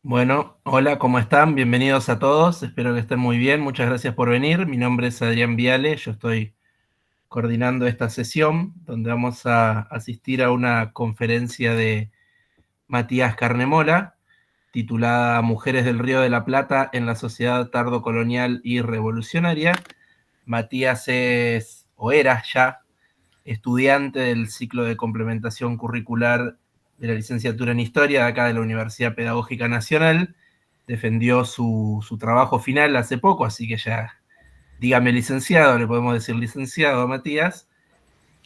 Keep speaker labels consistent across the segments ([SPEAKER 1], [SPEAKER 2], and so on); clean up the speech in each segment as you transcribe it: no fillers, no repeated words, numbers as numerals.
[SPEAKER 1] Bueno, hola, ¿cómo están? Bienvenidos a todos, espero que estén muy bien, muchas gracias por venir. Mi nombre es Adrián Viale, yo estoy coordinando esta sesión donde vamos a asistir a una conferencia de Matías Carnemola titulada Mujeres del Río de la Plata en la sociedad tardocolonial y revolucionaria. Matías es, o era ya, estudiante del ciclo de complementación curricular de la licenciatura en Historia de acá de la Universidad Pedagógica Nacional. Defendió su trabajo final hace poco, así que ya, dígame licenciado, le podemos decir licenciado a Matías,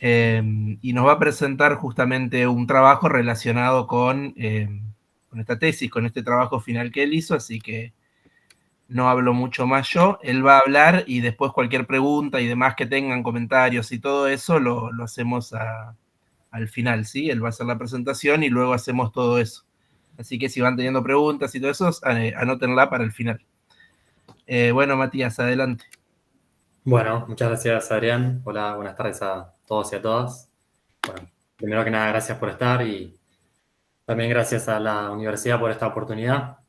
[SPEAKER 1] y nos va a presentar justamente un trabajo relacionado con esta tesis, con este trabajo final que él hizo, así que no hablo mucho más yo, él va a hablar y después cualquier pregunta y demás que tengan, comentarios y todo eso, lo hacemos al final, ¿sí? Él va a hacer la presentación y luego hacemos todo eso. Así que si van teniendo preguntas y todo eso, anótenla para el final. Bueno, Matías, adelante.
[SPEAKER 2] Bueno, muchas gracias, Adrián. Hola, buenas tardes a todos y a todas. Bueno, primero que nada, gracias por estar y también gracias a la universidad por esta oportunidad.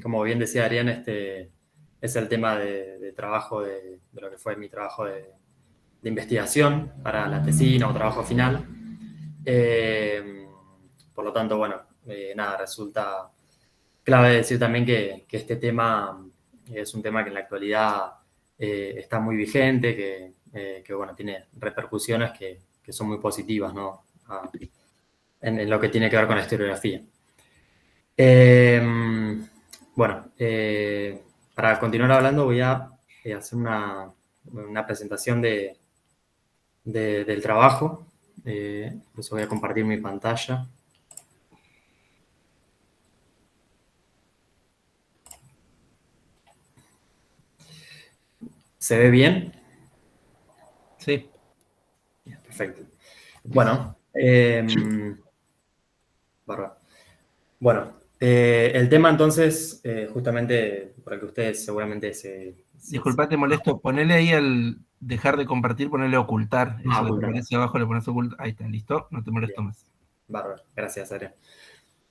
[SPEAKER 2] Como bien decía Adrián, este es el tema de trabajo de lo que fue mi trabajo de investigación para la tesina o trabajo final. Eh, por lo tanto, bueno, nada, resulta clave decir también que este tema es un tema que en la actualidad está muy vigente, que, bueno, tiene repercusiones que son muy positivas, ¿no? En lo que tiene que ver con la historiografía. Eh, bueno, para continuar hablando voy a hacer una presentación del trabajo. Por eso voy a compartir mi pantalla. ¿Se ve bien?
[SPEAKER 1] Sí.
[SPEAKER 2] Perfecto. Bueno, bárbaro. Bueno, el tema entonces, justamente por el que ustedes seguramente
[SPEAKER 1] Disculpa, te molesto. Ponele ahí al dejar de compartir, ponele ocultar. Eso que te
[SPEAKER 2] ocultan.
[SPEAKER 1] aparece abajo le pones ocultar. Ahí está, listo. No te molesto
[SPEAKER 2] Bien,
[SPEAKER 1] más.
[SPEAKER 2] bárbaro. Gracias, Adrián.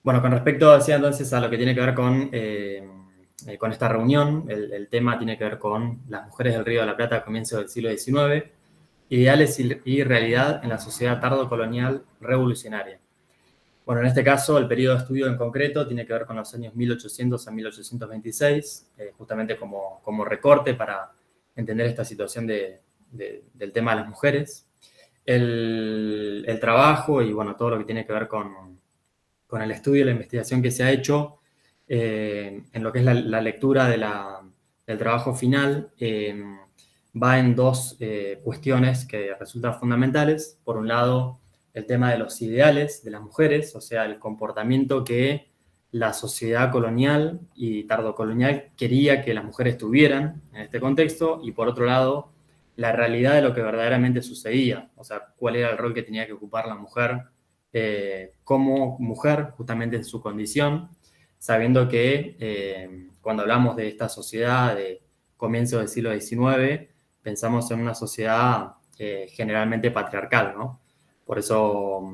[SPEAKER 2] Bueno, con respecto, decía entonces, a lo que tiene que ver con esta reunión, el tema tiene que ver con las mujeres del Río de la Plata a comienzos del siglo XIX, ideales y realidad en la sociedad tardo-colonial revolucionaria. Bueno, en este caso, el periodo de estudio en concreto tiene que ver con los años 1800 a 1826, justamente como recorte para entender esta situación del tema de las mujeres. El trabajo y, bueno, todo lo que tiene que ver con el estudio y la investigación que se ha hecho en lo que es la lectura del trabajo final, va en dos cuestiones que resultan fundamentales. Por un lado, el tema de los ideales de las mujeres, o sea, el comportamiento que la sociedad colonial y tardocolonial quería que las mujeres tuvieran en este contexto, y por otro lado, la realidad de lo que verdaderamente sucedía, o sea, cuál era el rol que tenía que ocupar la mujer como mujer, justamente en su condición, sabiendo que cuando hablamos de esta sociedad de comienzo del siglo XIX, pensamos en una sociedad generalmente patriarcal, ¿no? Por eso,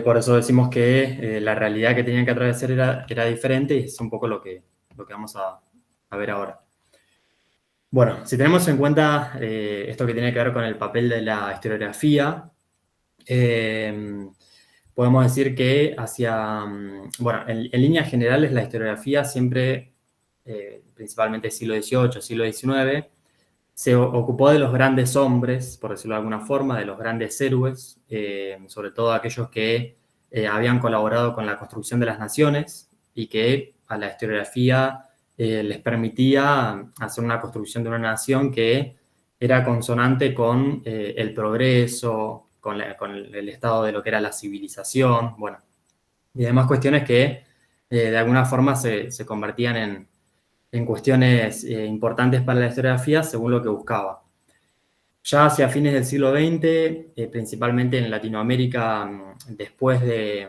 [SPEAKER 2] por eso decimos que la realidad que tenían que atravesar era diferente, y es un poco lo que vamos a ver ahora. Bueno, si tenemos en cuenta esto que tiene que ver con el papel de la historiografía, podemos decir que bueno, en líneas generales la historiografía siempre, principalmente siglo XVIII, siglo XIX, se ocupó de los grandes hombres, por decirlo de alguna forma, de los grandes héroes, sobre todo aquellos que habían colaborado con la construcción de las naciones y que a la historiografía les permitía hacer una construcción de una nación que era consonante con el progreso, con el estado de lo que era la civilización, bueno, y demás cuestiones que de alguna forma se convertían en cuestiones importantes para la historiografía según lo que buscaba. Ya hacia fines del siglo XX, principalmente en Latinoamérica, después de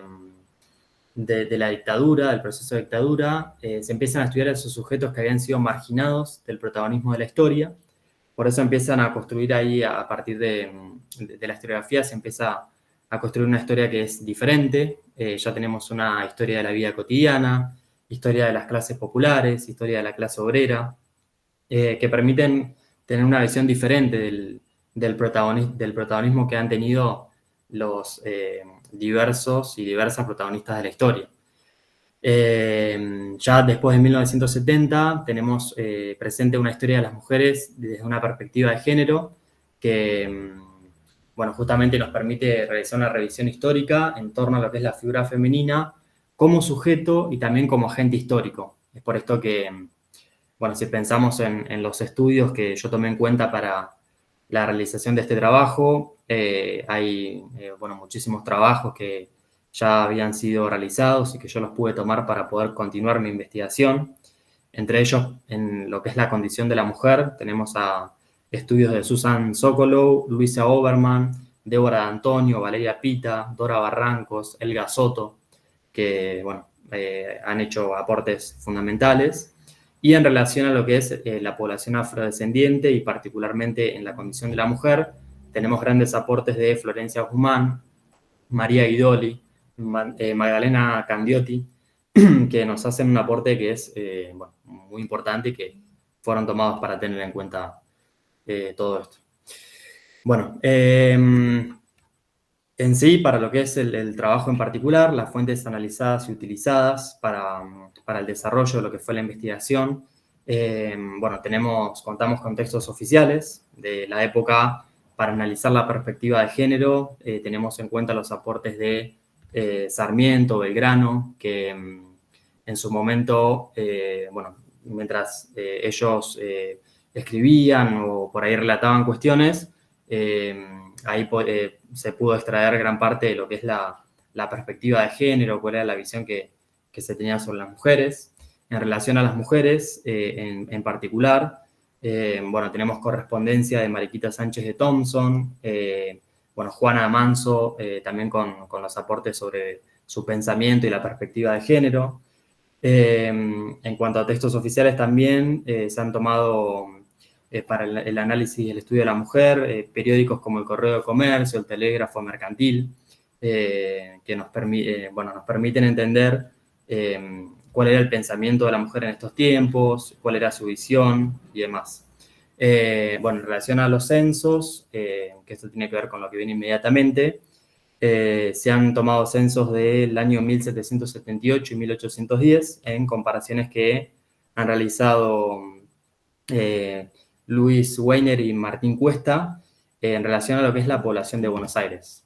[SPEAKER 2] la dictadura, del proceso de dictadura, se empiezan a estudiar esos sujetos que habían sido marginados del protagonismo de la historia. Por eso empiezan a construir ahí, a partir de la historiografía, se empieza a construir una historia que es diferente. Ya tenemos una historia de la vida cotidiana, historia de las clases populares, historia de la clase obrera, que permiten tener una visión diferente del protagonismo que han tenido los diversos y diversas protagonistas de la historia. Ya después de 1970 tenemos presente una historia de las mujeres desde una perspectiva de género que, bueno, justamente nos permite realizar una revisión histórica en torno a lo que es la figura femenina como sujeto y también como agente histórico. Es por esto que, bueno, si pensamos en los estudios que yo tomé en cuenta para la realización de este trabajo, hay, bueno, muchísimos trabajos que ya habían sido realizados y que yo los pude tomar para poder continuar mi investigación. Entre ellos, en lo que es la condición de la mujer, tenemos a estudios de Susan Sokolow, Luisa Oberman, Débora D'Antonio, Valeria Pita, Dora Barrancos, Elga Soto, que, bueno, han hecho aportes fundamentales. Y en relación a lo que es la población afrodescendiente y particularmente en la condición de la mujer, tenemos grandes aportes de Florencia Guzmán, María Guidoli, Magdalena Candiotti, que nos hacen un aporte que es bueno, muy importante y que fueron tomados para tener en cuenta todo esto. Bueno, en sí, para lo que es el trabajo en particular, las fuentes analizadas y utilizadas para el desarrollo de lo que fue la investigación, bueno, contamos con textos oficiales de la época. Para analizar la perspectiva de género, tenemos en cuenta los aportes de Sarmiento, Belgrano, que en su momento, bueno, mientras ellos escribían o por ahí relataban cuestiones, ahí se pudo extraer gran parte de lo que es la perspectiva de género, cuál era la visión que se tenía sobre las mujeres. En relación a las mujeres en particular, bueno, tenemos correspondencia de Mariquita Sánchez de Thompson, bueno, Juana Manso, también con los aportes sobre su pensamiento y la perspectiva de género. En cuanto a textos oficiales también se han tomado para el análisis y el estudio de la mujer, periódicos como el Correo de Comercio, el Telégrafo Mercantil, que nos permiten entender cuál era el pensamiento de la mujer en estos tiempos, cuál era su visión y demás. Bueno, en relación a los censos, que esto tiene que ver con lo que viene inmediatamente, se han tomado censos del año 1778 y 1810 en comparaciones que han realizado Luis Weiner y Martín Cuesta en relación a lo que es la población de Buenos Aires.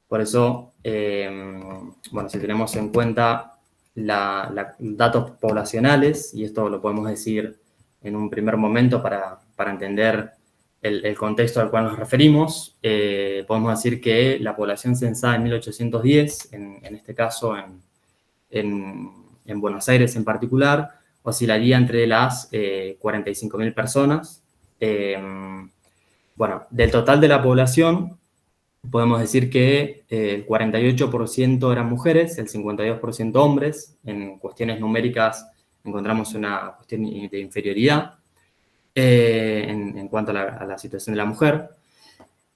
[SPEAKER 2] Por eso, bueno, si tenemos en cuenta datos poblacionales, y esto lo podemos decir en un primer momento para entender el contexto al cual nos referimos, podemos decir que la población censada en 1810, en este caso en Buenos Aires en particular, oscilaría entre las 45.000 personas. Bueno, del total de la población, podemos decir que el 48% eran mujeres, el 52% hombres. En cuestiones numéricas encontramos una cuestión de inferioridad en cuanto a la situación de la mujer.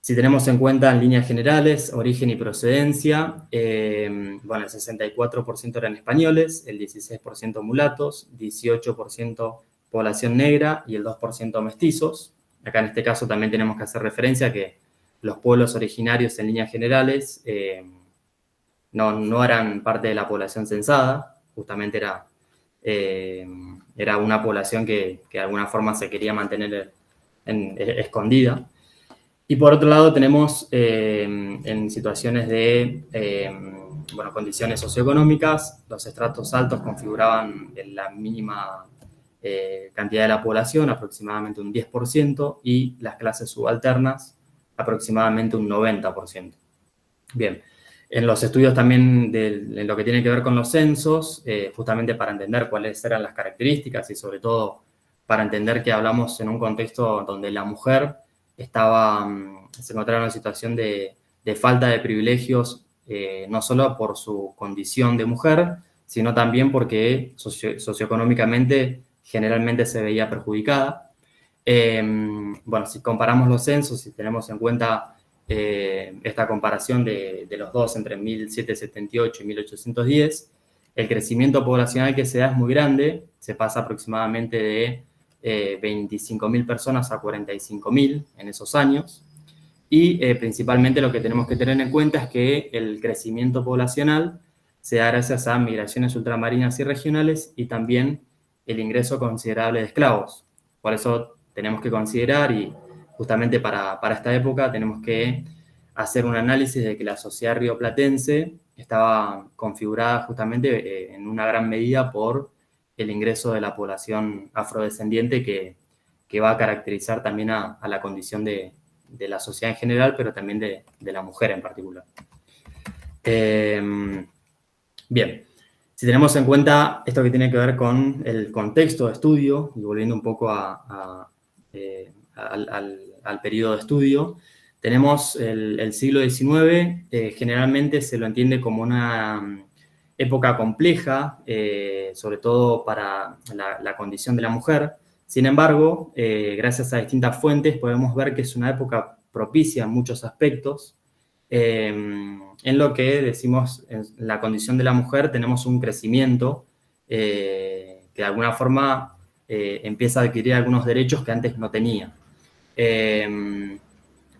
[SPEAKER 2] Si tenemos en cuenta en líneas generales origen y procedencia, bueno, el 64% eran españoles, el 16% mulatos, 18% población negra y el 2% mestizos. Acá en este caso también tenemos que hacer referencia a que los pueblos originarios en líneas generales no eran parte de la población censada, justamente era una población que de alguna forma se quería mantener escondida. Y por otro lado tenemos en situaciones de bueno, condiciones socioeconómicas, los estratos altos configuraban la mínima cantidad de la población, aproximadamente un 10%, y las clases subalternas aproximadamente un 90%. Bien, en los estudios también en lo que tiene que ver con los censos, justamente para entender cuáles eran las características y sobre todo para entender que hablamos en un contexto donde la mujer se encontraba en una situación de falta de privilegios, no solo por su condición de mujer, sino también porque socioeconómicamente generalmente se veía perjudicada. Bueno, si comparamos los censos, si tenemos en cuenta esta comparación de los dos entre 1778 y 1810, el crecimiento poblacional que se da es muy grande, se pasa aproximadamente de 25.000 personas a 45.000 en esos años, y principalmente lo que tenemos que tener en cuenta es que el crecimiento poblacional se da gracias a migraciones ultramarinas y regionales y también el ingreso considerable de esclavos. Por eso tenemos que considerar, y justamente para esta época tenemos que hacer un análisis de que la sociedad rioplatense estaba configurada justamente en una gran medida por el ingreso de la población afrodescendiente que va a caracterizar también a la condición de la sociedad en general, pero también de la mujer en particular. Bien, si tenemos en cuenta esto que tiene que ver con el contexto de estudio, y volviendo un poco al periodo de estudio, tenemos el siglo XIX, generalmente se lo entiende como una época compleja, sobre todo para la condición de la mujer. Sin embargo, gracias a distintas fuentes podemos ver que es una época propicia en muchos aspectos. En lo que decimos, en la condición de la mujer tenemos un crecimiento que de alguna forma empieza a adquirir algunos derechos que antes no tenía.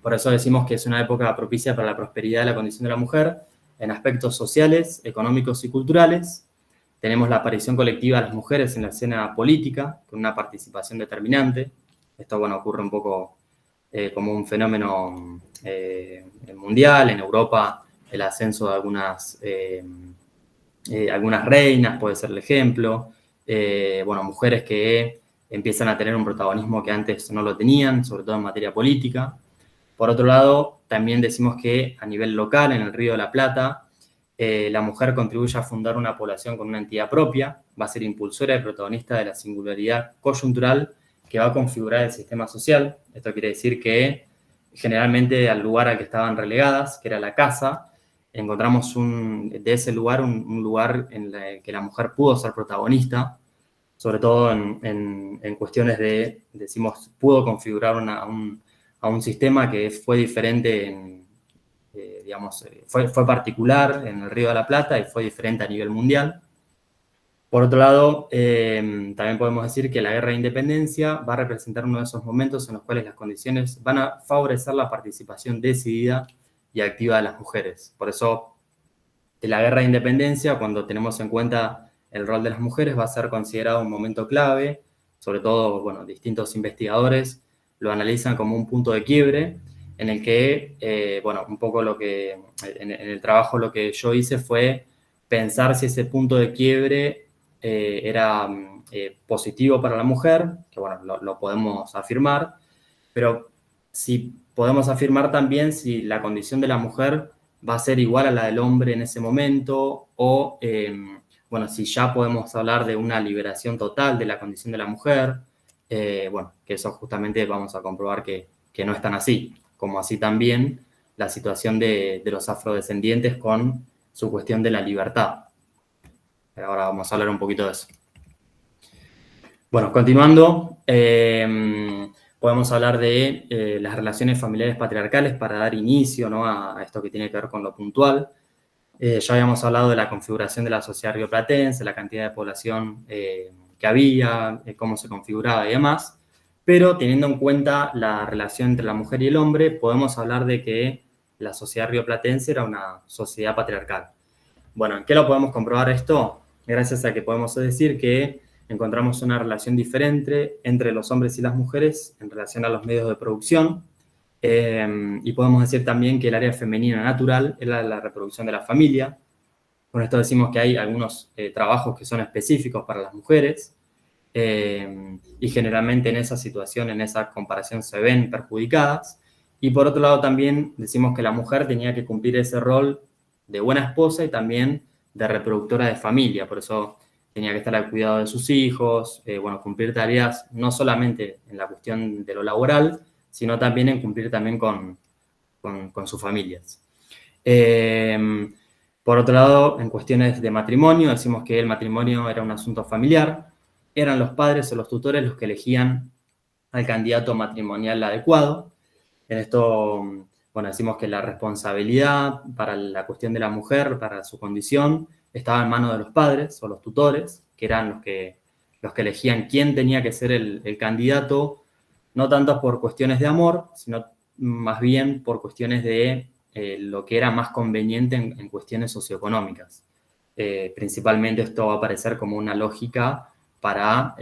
[SPEAKER 2] Por eso decimos que es una época propicia para la prosperidad de la condición de la mujer en aspectos sociales, económicos y culturales. Tenemos la aparición colectiva de las mujeres en la escena política, con una participación determinante. Esto, bueno, ocurre un poco como un fenómeno mundial. En Europa, el ascenso de algunas reinas puede ser el ejemplo. Bueno, mujeres que empiezan a tener un protagonismo que antes no lo tenían, sobre todo en materia política. Por otro lado, también decimos que a nivel local, en el Río de la Plata, la mujer contribuye a fundar una población con una entidad propia, va a ser impulsora y protagonista de la singularidad coyuntural que va a configurar el sistema social. Esto quiere decir que generalmente al lugar al que estaban relegadas, que era la casa, encontramos de ese lugar un lugar en el que la mujer pudo ser protagonista, sobre todo en cuestiones de, decimos, pudo configurar a un sistema que fue diferente, digamos, fue particular en el Río de la Plata y fue diferente a nivel mundial. Por otro lado, también podemos decir que la guerra de independencia va a representar uno de esos momentos en los cuales las condiciones van a favorecer la participación decidida y activa de las mujeres. Por eso, la guerra de independencia, cuando tenemos en cuenta el rol de las mujeres, va a ser considerado un momento clave. Sobre todo, bueno, distintos investigadores lo analizan como un punto de quiebre en el que, bueno, un poco en el trabajo lo que yo hice fue pensar si ese punto de quiebre era positivo para la mujer, que bueno, lo podemos afirmar, pero si podemos afirmar también si la condición de la mujer va a ser igual a la del hombre en ese momento, o, bueno, si ya podemos hablar de una liberación total de la condición de la mujer, bueno, que eso justamente vamos a comprobar que no es tan así, como así también la situación de los afrodescendientes con su cuestión de la libertad. Ahora vamos a hablar un poquito de eso. Bueno, continuando, podemos hablar de las relaciones familiares patriarcales para dar inicio, ¿no?, a esto que tiene que ver con lo puntual. Ya habíamos hablado de la configuración de la sociedad rioplatense, la cantidad de población que había, cómo se configuraba y demás, pero teniendo en cuenta la relación entre la mujer y el hombre, podemos hablar de que la sociedad rioplatense era una sociedad patriarcal. Bueno, ¿en qué lo podemos comprobar esto? Gracias a que podemos decir que encontramos una relación diferente entre los hombres y las mujeres en relación a los medios de producción, y podemos decir también que el área femenina natural era la reproducción de la familia. Con esto decimos que hay algunos trabajos que son específicos para las mujeres, y generalmente en esa situación, en esa comparación, se ven perjudicadas. Y por otro lado también decimos que la mujer tenía que cumplir ese rol de buena esposa y también de reproductora de familia. Por eso tenía que estar al cuidado de sus hijos, bueno, cumplir tareas no solamente en la cuestión de lo laboral, sino también en cumplir también con sus familias. Por otro lado, en cuestiones de matrimonio, decimos que el matrimonio era un asunto familiar, eran los padres o los tutores los que elegían al candidato matrimonial adecuado. En esto, bueno, decimos que la responsabilidad para la cuestión de la mujer, para su condición, estaba en manos de los padres o los tutores, que eran los que elegían quién tenía que ser el candidato, no tanto por cuestiones de amor, sino más bien por cuestiones de lo que era más conveniente en cuestiones socioeconómicas. Principalmente esto va a aparecer como una lógica para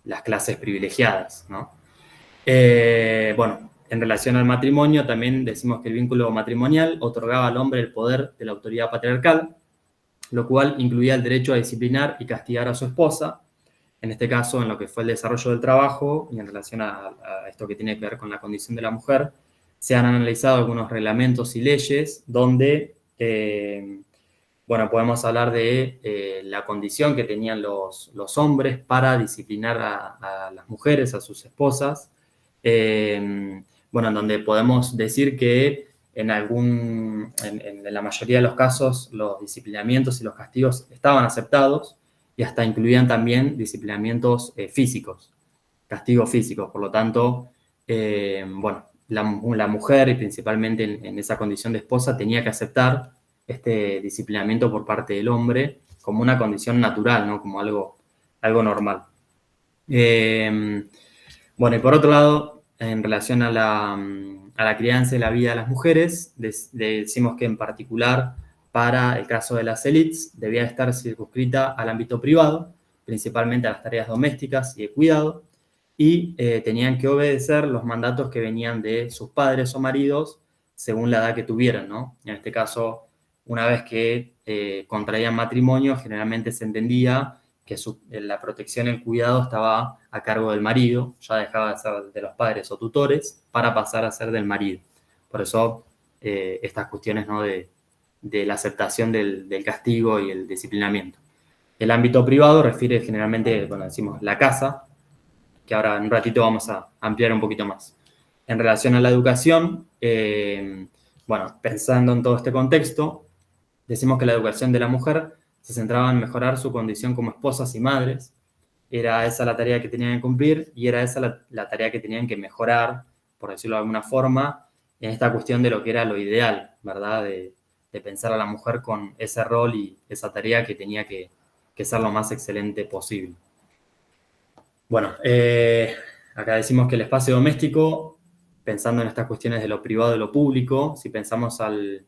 [SPEAKER 2] las clases privilegiadas, ¿no? Bueno, en relación al matrimonio, también decimos que el vínculo matrimonial otorgaba al hombre el poder de la autoridad patriarcal, lo cual incluía el derecho a disciplinar y castigar a su esposa, en este caso en lo que fue el desarrollo del trabajo y en relación a esto que tiene que ver con la condición de la mujer. Se han analizado algunos reglamentos y leyes donde, bueno, podemos hablar de la condición que tenían los hombres para disciplinar a las mujeres, a sus esposas. Bueno, en donde podemos decir que en la mayoría de los casos los disciplinamientos y los castigos estaban aceptados y hasta incluían también disciplinamientos físicos, castigos físicos. Por lo tanto, bueno, la mujer, y principalmente en esa condición de esposa, tenía que aceptar este disciplinamiento por parte del hombre como una condición natural, ¿no? Como algo normal. Bueno, y por otro lado, en relación a la crianza y la vida de las mujeres, decimos que en particular para el caso de las élites debía estar circunscrita al ámbito privado, principalmente a las tareas domésticas y de cuidado, y tenían que obedecer los mandatos que venían de sus padres o maridos según la edad que tuvieran, ¿no? En este caso, una vez que contraían matrimonio, generalmente se entendía que la protección y el cuidado estaba a cargo del marido, ya dejaba de ser de los padres o tutores para pasar a ser del marido. Por eso estas cuestiones, ¿no? de la aceptación del castigo y el disciplinamiento. El ámbito privado refiere generalmente, cuando decimos la casa, que ahora en un ratito vamos a ampliar un poquito más. En relación a la educación, bueno, pensando en todo este contexto, decimos que la educación de la mujer se centraba en mejorar su condición como esposas y madres. Era esa la tarea que tenían que cumplir y era esa la tarea que tenían que mejorar, por decirlo de alguna forma, en esta cuestión de lo que era lo ideal, ¿verdad? De pensar a la mujer con ese rol y esa tarea que tenía que ser lo más excelente posible. Bueno, acá decimos que el espacio doméstico, pensando en estas cuestiones de lo privado y lo público, si pensamos al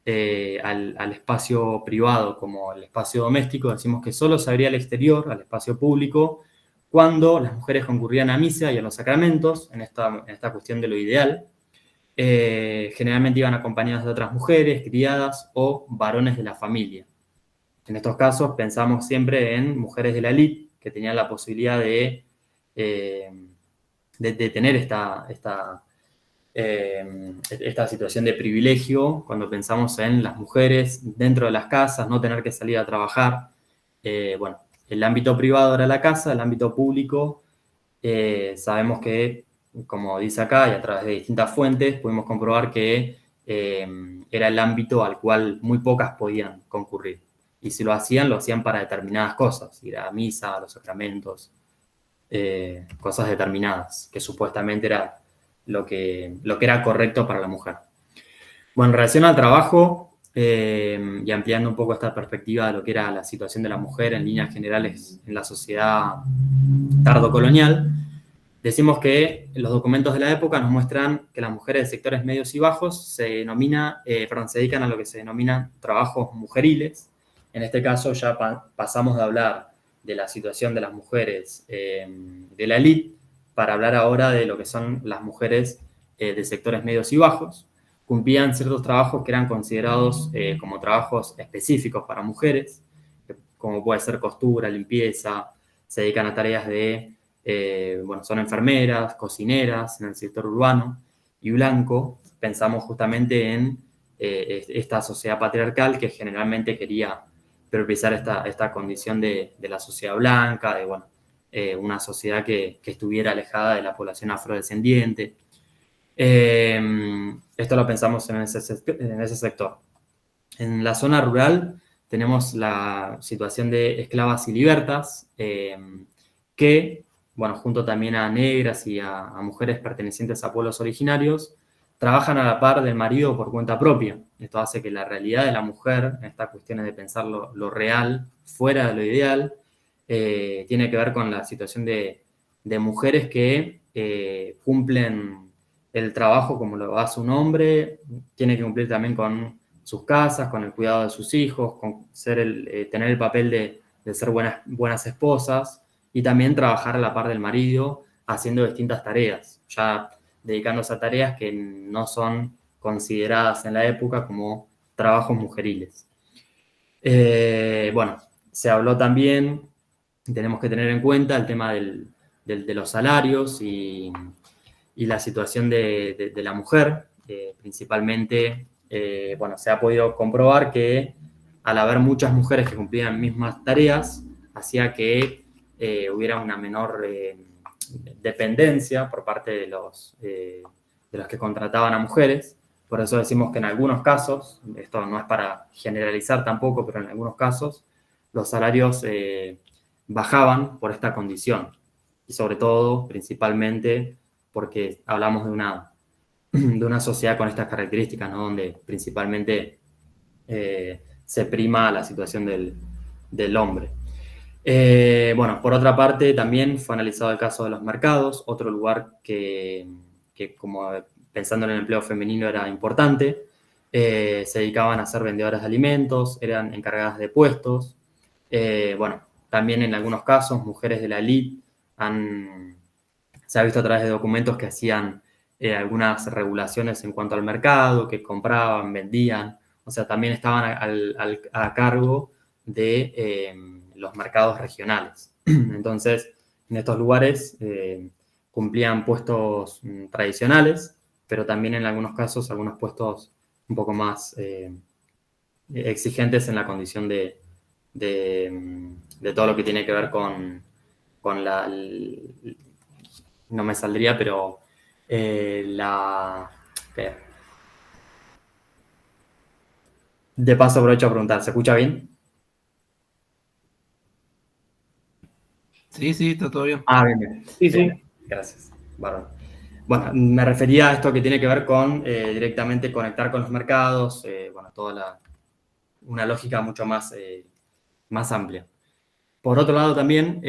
[SPEAKER 2] espacio privado como el espacio doméstico, decimos que solo se abría al exterior, al espacio público, cuando las mujeres concurrían a misa y a los sacramentos, en esta cuestión de lo ideal. Generalmente iban acompañadas de otras mujeres, criadas o varones de la familia. En estos casos pensamos siempre en mujeres de la élite que tenían la posibilidad de tener esta situación de privilegio cuando pensamos en las mujeres dentro de las casas, no tener que salir a trabajar. Bueno, el ámbito privado era la casa, el ámbito público, sabemos que, como dice acá, y a través de distintas fuentes, pudimos comprobar que era el ámbito al cual muy pocas podían concurrir. Y si lo hacían para determinadas cosas, ir a misa, a los sacramentos, cosas determinadas, que supuestamente era lo que era correcto para la mujer. Bueno, en relación al trabajo, y ampliando un poco esta perspectiva de lo que era la situación de la mujer en líneas generales en la sociedad tardocolonial, decimos que los documentos de la época nos muestran que las mujeres de sectores medios y bajos se dedican a lo que se denominan trabajos mujeriles. En este caso ya pasamos de hablar de la situación de las mujeres de la élite para hablar ahora de lo que son las mujeres de sectores medios y bajos. Cumplían ciertos trabajos que eran considerados como trabajos específicos para mujeres, como puede ser costura, limpieza, se dedican a tareas de, bueno, son enfermeras, cocineras en el sector urbano y blanco. Pensamos justamente en esta sociedad patriarcal que generalmente quería priorizar esta condición de la sociedad blanca, de, bueno, una sociedad que estuviera alejada de la población afrodescendiente. Esto lo pensamos en ese sector. En la zona rural tenemos la situación de esclavas y libertas, que, bueno, junto también a negras y a mujeres pertenecientes a pueblos originarios, trabajan a la par del marido por cuenta propia. Esto hace que la realidad de la mujer, en estas cuestiones de pensar lo real, fuera de lo ideal, tiene que ver con la situación de mujeres que cumplen el trabajo como lo hace un hombre, tiene que cumplir también con sus casas, con el cuidado de sus hijos, con tener el papel de ser buenas esposas y también trabajar a la par del marido haciendo distintas tareas, ya dedicándose a tareas que no son consideradas en la época como trabajos mujeriles. Bueno, se habló también, tenemos que tener en cuenta el tema de los salarios y la situación de la mujer, principalmente, bueno, se ha podido comprobar que al haber muchas mujeres que cumplían mismas tareas, hacía que hubiera una menor dependencia por parte de los que contrataban a mujeres. Por eso decimos que en algunos casos, esto no es para generalizar tampoco, pero en algunos casos, los salarios bajaban por esta condición. Y sobre todo, principalmente, porque hablamos de una sociedad con estas características, ¿no? Donde principalmente se prima la situación del hombre. Bueno, por otra parte, también fue analizado el caso de los mercados, otro lugar que como pensando en el empleo femenino era importante. Se dedicaban a ser vendedoras de alimentos, eran encargadas de puestos. Bueno, también en algunos casos, mujeres de la élite se ha visto a través de documentos que hacían algunas regulaciones en cuanto al mercado, que compraban, vendían, o sea, también estaban a cargo de los mercados regionales. Entonces, en estos lugares cumplían puestos tradicionales, pero también en algunos casos algunos puestos un poco más exigentes en la condición de todo lo que tiene que ver con no me saldría, pero de paso aprovecho a preguntar, ¿se escucha bien?
[SPEAKER 1] Sí, está todo bien.
[SPEAKER 2] Ah, bien, bien.
[SPEAKER 3] Sí,
[SPEAKER 2] Bien,
[SPEAKER 3] sí.
[SPEAKER 2] gracias. Bárbaro. Bueno, me refería a esto que tiene que ver con directamente conectar con los mercados, bueno, una lógica mucho más amplia. Por otro lado también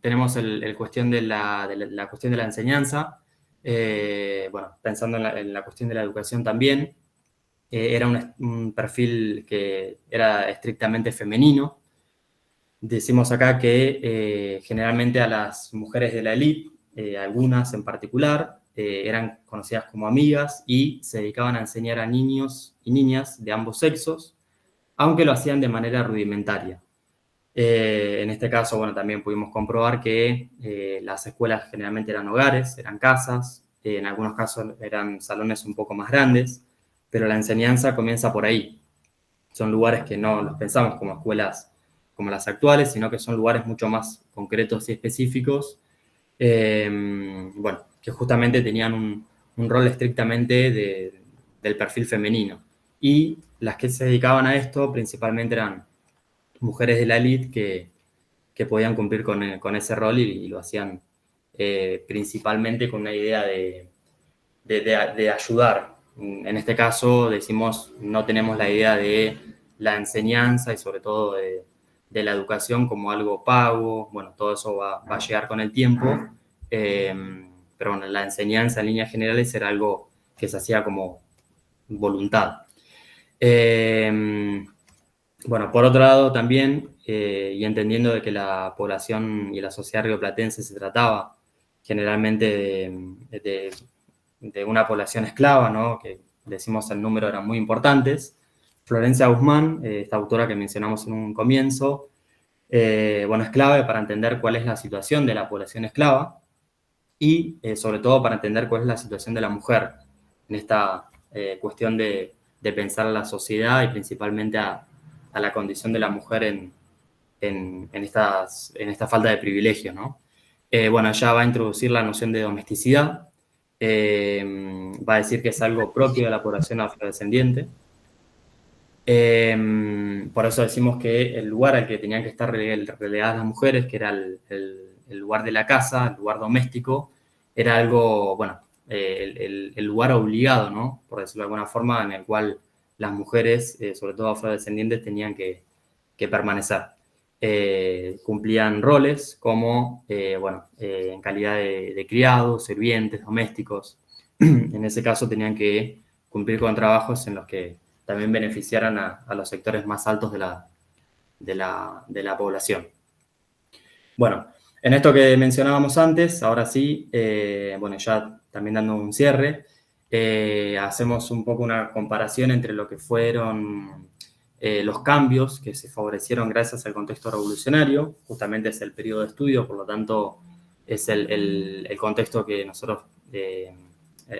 [SPEAKER 2] tenemos el cuestión de la cuestión de la enseñanza. Bueno, pensando en la cuestión de la educación también, era un perfil que era estrictamente femenino. Decimos acá que generalmente a las mujeres de la élite, algunas en particular, eran conocidas como amigas y se dedicaban a enseñar a niños y niñas de ambos sexos, aunque lo hacían de manera rudimentaria. En este caso, bueno, también pudimos comprobar que las escuelas generalmente eran hogares, eran casas, en algunos casos eran salones un poco más grandes, pero la enseñanza comienza por ahí. Son lugares que no los pensamos como escuelas como las actuales, sino que son lugares mucho más concretos y específicos, bueno, que justamente tenían un rol estrictamente del perfil femenino. Y las que se dedicaban a esto principalmente eran mujeres de la élite que podían cumplir con ese rol y lo hacían principalmente con una idea de ayudar. En este caso, decimos, no tenemos la idea de la enseñanza y sobre todo de la educación como algo pago. Bueno, todo eso va a llegar con el tiempo. Pero bueno, la enseñanza en líneas generales era algo que se hacía como voluntad. Bueno, por otro lado también, y entendiendo de que la población y la sociedad rioplatense se trataba generalmente de una población esclava, ¿no? Que decimos el número eran muy importantes. Florencia Guzmán, esta autora que mencionamos en un comienzo, bueno, es clave para entender cuál es la situación de la población esclava y sobre todo para entender cuál es la situación de la mujer en esta cuestión de pensar a la sociedad y principalmente a la condición de la mujer en esta falta de privilegios, ¿no? Bueno, ella va a introducir la noción de domesticidad, va a decir que es algo propio de la población afrodescendiente. Por eso decimos que el lugar al que tenían que estar relegadas las mujeres, que era el lugar de la casa, el lugar doméstico, era algo, bueno, el lugar obligado, ¿no? Por decirlo de alguna forma, en el cual las mujeres, sobre todo afrodescendientes, tenían que permanecer. Cumplían roles como, en calidad de criados, sirvientes, domésticos. En ese caso tenían que cumplir con trabajos en los que también beneficiaran a los sectores más altos de la población. Bueno, en esto que mencionábamos antes, ahora sí, ya también dando un cierre, hacemos un poco una comparación entre lo que fueron los cambios que se favorecieron gracias al contexto revolucionario. Justamente es el periodo de estudio, por lo tanto es el contexto que nosotros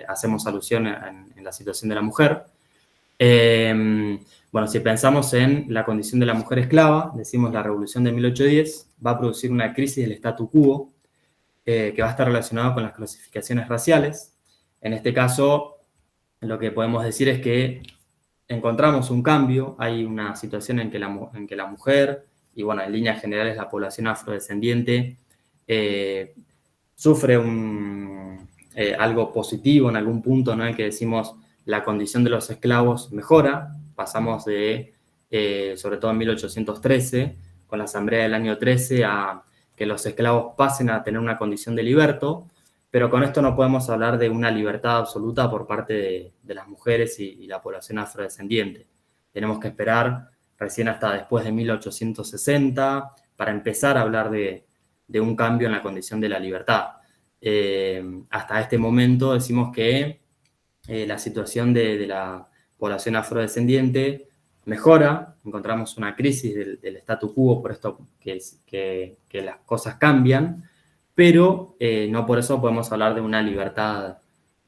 [SPEAKER 2] hacemos alusión en la situación de la mujer. Si pensamos en la condición de la mujer esclava, decimos la revolución de 1810 va a producir una crisis del statu quo que va a estar relacionado con las clasificaciones raciales. En este caso, lo que podemos decir es que encontramos un cambio, hay una situación en que la mujer, y en líneas generales la población afrodescendiente, sufre algo positivo en algún punto, ¿no? En que decimos la condición de los esclavos mejora, pasamos de, sobre todo en 1813, con la asamblea del año 13, a que los esclavos pasen a tener una condición de liberto, pero con esto no podemos hablar de una libertad absoluta por parte de las mujeres y la población afrodescendiente. Tenemos que esperar recién hasta después de 1860 para empezar a hablar de un cambio en la condición de la libertad. Hasta este momento decimos que la situación de la población afrodescendiente mejora, encontramos una crisis del statu quo por esto que las cosas cambian, pero no por eso podemos hablar de una libertad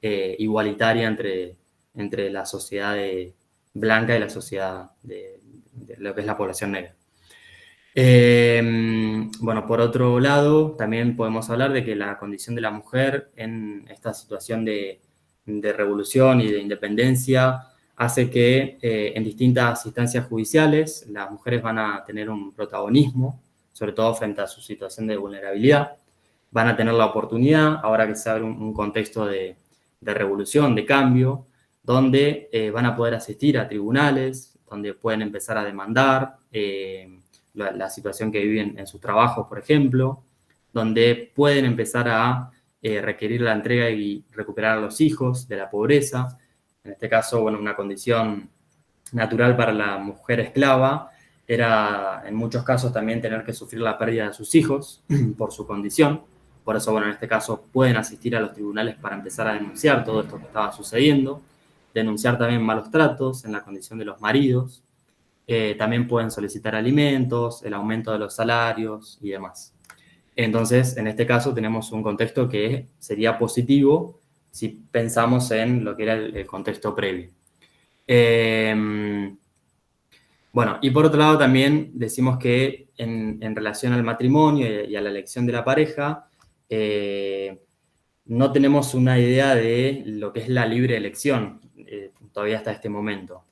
[SPEAKER 2] igualitaria entre la sociedad blanca y la sociedad de lo que es la población negra. Por otro lado, también podemos hablar de que la condición de la mujer en esta situación de revolución y de independencia hace que en distintas instancias judiciales las mujeres van a tener un protagonismo, sobre todo frente a su situación de vulnerabilidad. Van a tener la oportunidad, ahora que se abre un contexto de revolución, de cambio, donde van a poder asistir a tribunales, donde pueden empezar a demandar la situación que viven en sus trabajos, por ejemplo, donde pueden empezar a requerir la entrega y recuperar a los hijos de la pobreza. En este caso, una condición natural para la mujer esclava era, en muchos casos, también tener que sufrir la pérdida de sus hijos por su condición. Por eso, en este caso, pueden asistir a los tribunales para empezar a denunciar todo esto que estaba sucediendo, denunciar también malos tratos en la condición de los maridos. También pueden solicitar alimentos, el aumento de los salarios y demás. Entonces, en este caso tenemos un contexto que sería positivo si pensamos en lo que era el contexto previo. Y por otro lado también decimos que en relación al matrimonio y a la elección de la pareja, no tenemos una idea de lo que es la libre elección todavía hasta este momento.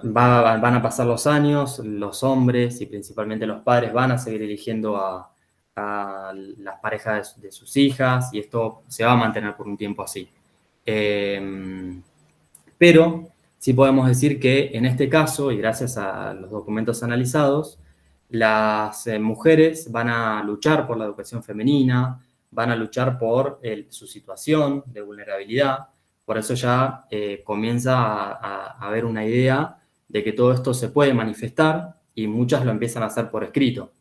[SPEAKER 2] Van a pasar los años, los hombres y principalmente los padres van a seguir eligiendo a las parejas de sus hijas y esto se va a mantener por un tiempo así. Pero sí podemos decir que en este caso, y gracias a los documentos analizados, las mujeres van a luchar por la educación femenina, van a luchar por su situación de vulnerabilidad. Por eso ya comienza a haber una idea de que todo esto se puede manifestar y muchas lo empiezan a hacer por escrito,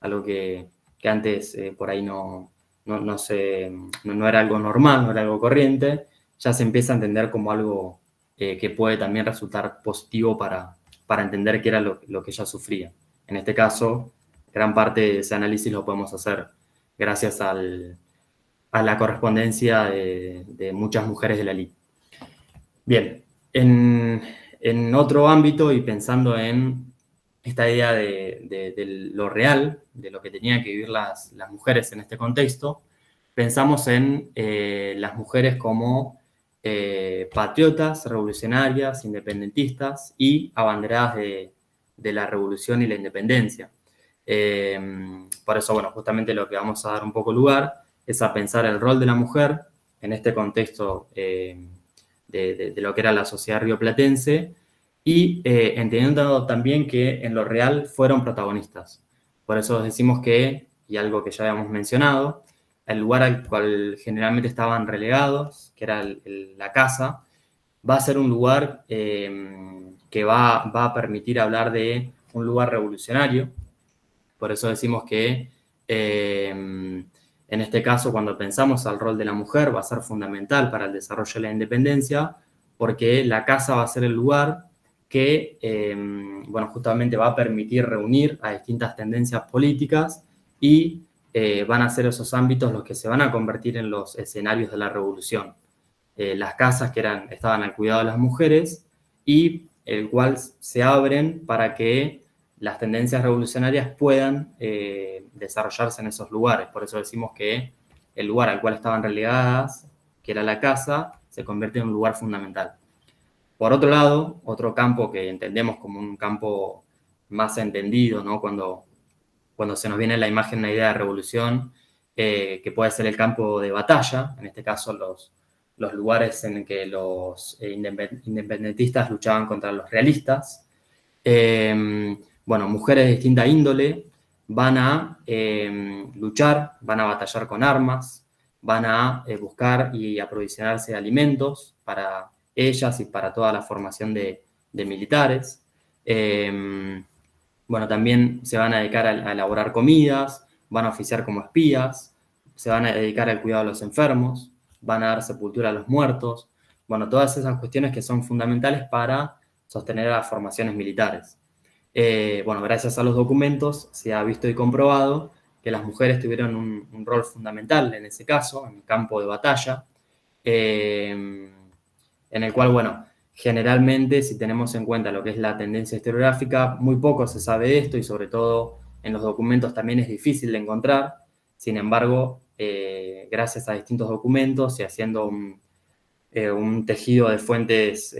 [SPEAKER 2] algo que antes por ahí no era algo normal, no era algo corriente, ya se empieza a entender como algo que puede también resultar positivo para entender qué era lo que ella sufría. En este caso, gran parte de ese análisis lo podemos hacer gracias a la correspondencia de muchas mujeres de la elite. Bien, en otro ámbito y pensando en esta idea de lo real, de lo que tenían que vivir las mujeres en este contexto, pensamos en las mujeres como patriotas, revolucionarias, independentistas y abanderadas de la revolución y la independencia. Por eso, justamente lo que vamos a dar un poco lugar es a pensar el rol de la mujer en este contexto de lo que era la sociedad rioplatense y entendiendo también que en lo real fueron protagonistas. Por eso decimos que, y algo que ya habíamos mencionado, el lugar al cual generalmente estaban relegados, que era la casa, va a ser un lugar que va a permitir hablar de un lugar revolucionario. Por eso decimos que en este caso, cuando pensamos al rol de la mujer, va a ser fundamental para el desarrollo de la independencia, porque la casa va a ser el lugar que, bueno, justamente va a permitir reunir a distintas tendencias políticas y van a ser esos ámbitos los que se van a convertir en los escenarios de la revolución. Las casas que estaban al cuidado de las mujeres y el cual se abren para que las tendencias revolucionarias puedan desarrollarse en esos lugares. Por eso decimos que el lugar al cual estaban relegadas, que era la casa, se convierte en un lugar fundamental. Por otro lado, otro campo que entendemos como un campo más entendido, ¿no? Cuando se nos viene a la imagen una idea de revolución, que puede ser el campo de batalla, en este caso los lugares en que los independentistas luchaban contra los realistas. Bueno, mujeres de distinta índole van a luchar, van a batallar con armas, van a buscar y aprovisionarse de alimentos para ellas y para toda la formación de militares. Bueno, también se van a dedicar a elaborar comidas, van a oficiar como espías, se van a dedicar al cuidado de los enfermos, van a dar sepultura a los muertos. Bueno, todas esas cuestiones que son fundamentales para sostener a las formaciones militares. Bueno, gracias a los documentos se ha visto y comprobado que las mujeres tuvieron un rol fundamental en ese caso, en el campo de batalla, en el cual, bueno, generalmente, si tenemos en cuenta lo que es la tendencia historiográfica, muy poco se sabe de esto y sobre todo en los documentos también es difícil de encontrar. Sin embargo, gracias a distintos documentos y haciendo un tejido de fuentes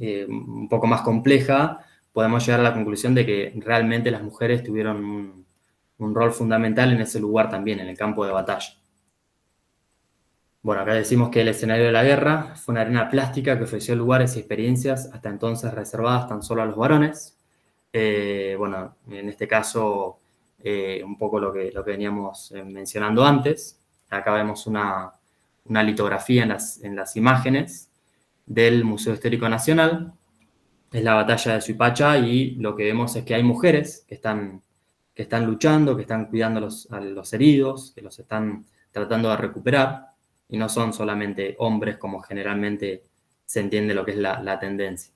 [SPEAKER 2] un poco más compleja, podemos llegar a la conclusión de que realmente las mujeres tuvieron un rol fundamental en ese lugar también, en el campo de batalla. Bueno, acá decimos que el escenario de la guerra fue una arena plástica que ofreció lugares y experiencias hasta entonces reservadas tan solo a los varones. Bueno, en este caso, un poco lo que veníamos mencionando antes. Acá vemos una litografía en las imágenes del Museo Histórico Nacional. Es la batalla de Suipacha y lo que vemos es que hay mujeres que están luchando, que están cuidando a los heridos, que los están tratando de recuperar, y no son solamente hombres como generalmente se entiende lo que es la tendencia.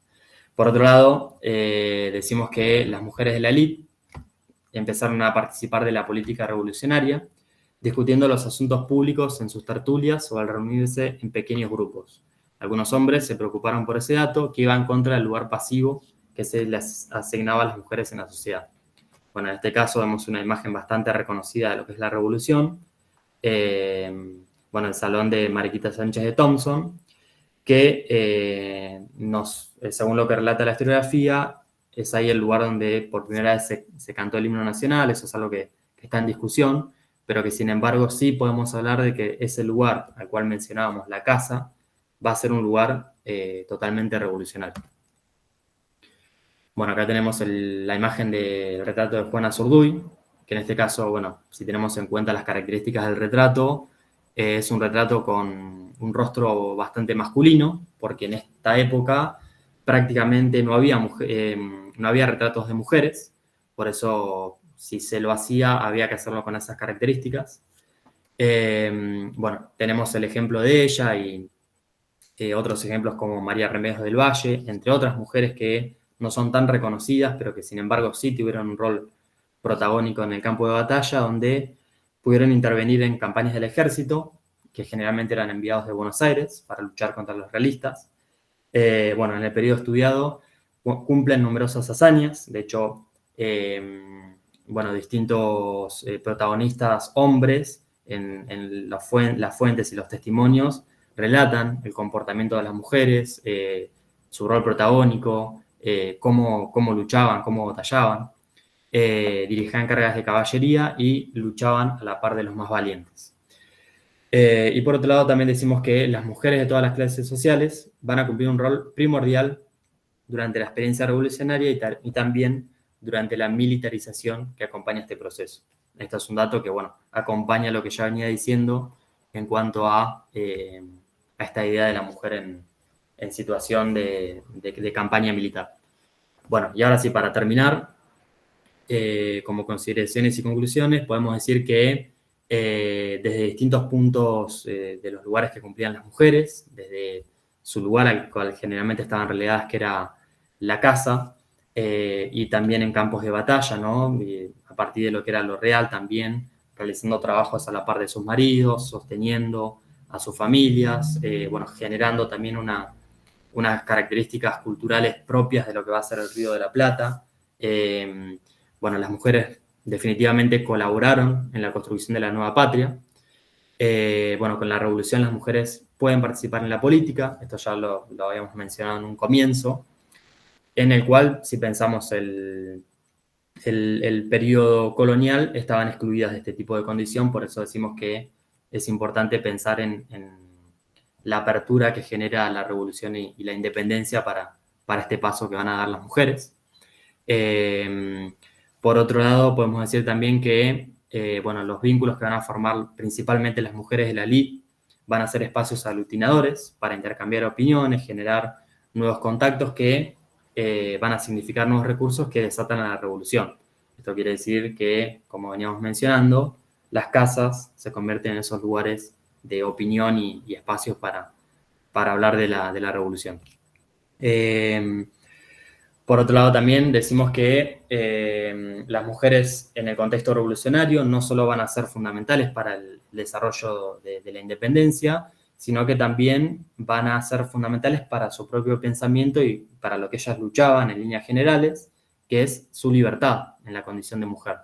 [SPEAKER 2] Por otro lado, decimos que las mujeres de la élite empezaron a participar de la política revolucionaria, discutiendo los asuntos públicos en sus tertulias o al reunirse en pequeños grupos. Algunos hombres se preocuparon por ese dato que iba en contra del lugar pasivo que se les asignaba a las mujeres en la sociedad. Bueno, en este caso vemos una imagen bastante reconocida de lo que es la revolución. Bueno, el salón de Mariquita Sánchez de Thompson, que según lo que relata la historiografía, es ahí el lugar donde por primera vez se cantó el himno nacional. Eso es algo que está en discusión, pero que sin embargo sí podemos hablar de que ese lugar al cual mencionábamos, la casa, va a ser un lugar totalmente revolucionario. Bueno, acá tenemos la imagen del retrato de Juana Zurduy, que en este caso, bueno, si tenemos en cuenta las características del retrato, es un retrato con un rostro bastante masculino, porque en esta época prácticamente no había retratos de mujeres, por eso si se lo hacía había que hacerlo con esas características. Bueno, tenemos el ejemplo de ella y otros ejemplos como María Remedios del Valle, entre otras mujeres que no son tan reconocidas, pero que sin embargo sí tuvieron un rol protagónico en el campo de batalla, donde pudieron intervenir en campañas del ejército, que generalmente eran enviados de Buenos Aires para luchar contra los realistas. Bueno, en el periodo estudiado cumplen numerosas hazañas. De hecho, bueno, distintos protagonistas hombres en las fuentes y los testimonios relatan el comportamiento de las mujeres, su rol protagónico, cómo luchaban, cómo batallaban. dirigían cargas de caballería y luchaban a la par de los más valientes. Y por otro lado también decimos que las mujeres de todas las clases sociales van a cumplir un rol primordial durante la experiencia revolucionaria y también durante la militarización que acompaña este proceso. Esto es un dato que, bueno, acompaña lo que ya venía diciendo en cuanto a esta idea de la mujer en situación de campaña militar. Bueno, y ahora sí, para terminar, como consideraciones y conclusiones, podemos decir que desde distintos puntos de los lugares que cumplían las mujeres, desde su lugar al cual generalmente estaban relegadas, que era la casa, y también en campos de batalla, ¿no? Y a partir de lo que era lo real también, realizando trabajos a la par de sus maridos, sosteniendo a sus familias, bueno, generando también unas características culturales propias de lo que va a ser el Río de la Plata. Bueno, las mujeres definitivamente colaboraron en la construcción de la nueva patria. Bueno, con la revolución las mujeres pueden participar en la política, esto ya lo habíamos mencionado en un comienzo, en el cual, si pensamos el periodo colonial, estaban excluidas de este tipo de condición, por eso decimos que es importante pensar en la apertura que genera la revolución y la independencia para este paso que van a dar las mujeres. Por otro lado, podemos decir también que bueno, los vínculos que van a formar principalmente las mujeres de la elite van a ser espacios aglutinadores para intercambiar opiniones, generar nuevos contactos que van a significar nuevos recursos que desatan a la revolución. Esto quiere decir que, como veníamos mencionando, las casas se convierten en esos lugares de opinión y espacios para hablar de la revolución. Por otro lado, también decimos que las mujeres en el contexto revolucionario no solo van a ser fundamentales para el desarrollo de la independencia, sino que también van a ser fundamentales para su propio pensamiento y para lo que ellas luchaban en líneas generales, que es su libertad en la condición de mujer.